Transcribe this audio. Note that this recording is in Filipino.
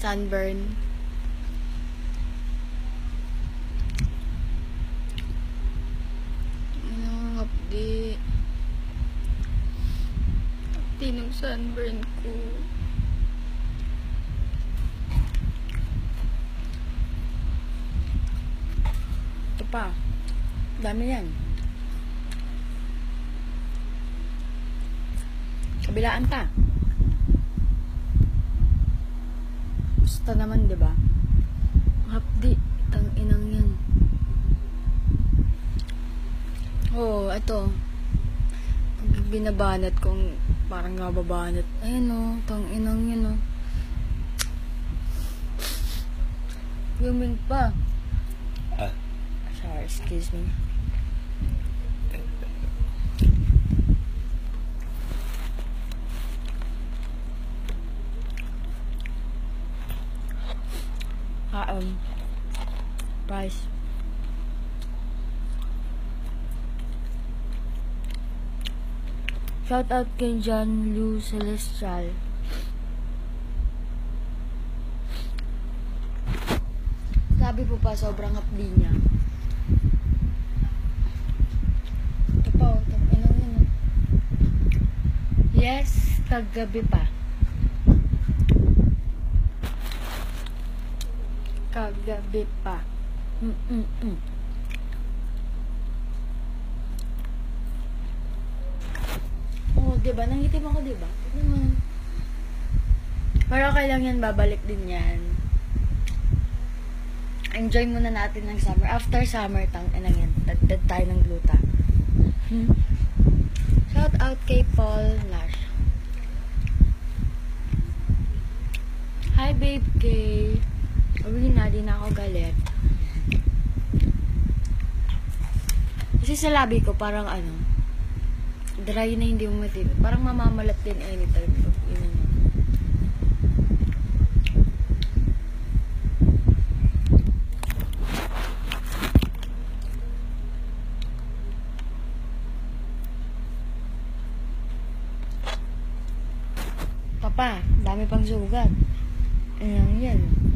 sunburn. Ano, update. Update ng sunburn ko. Ito pa. Dami yan. Kabilaan pa. Basta naman, diba? Update. Tang inang yan. Oh, ito. Binabanat kong parang nababanat. Ayun o, tang inang yan o. Gaming pa. Sorry, excuse me. Rice. Shout out kay John Lou Celestial. Sabi po pa, sobrang hapdi niya. Ito pa, ano yun. Yes, kagabi pa. Kagabi pa. Oh, diba? Nangitim ako, diba? Pero okay lang yan, babalik din yan. Enjoy muna natin ng summer. After summer, lang yan. Dagdag tayo ng gluta. Shout out kay Paul Lash. Hi, babe Kay. Uwi na, di na ako galit. Kasi sa labi ko, parang ano, dry na hindi mo matindi. Parang mamamalat din anytime. Yun. Papa, dami pang sugat. Ayan, yan.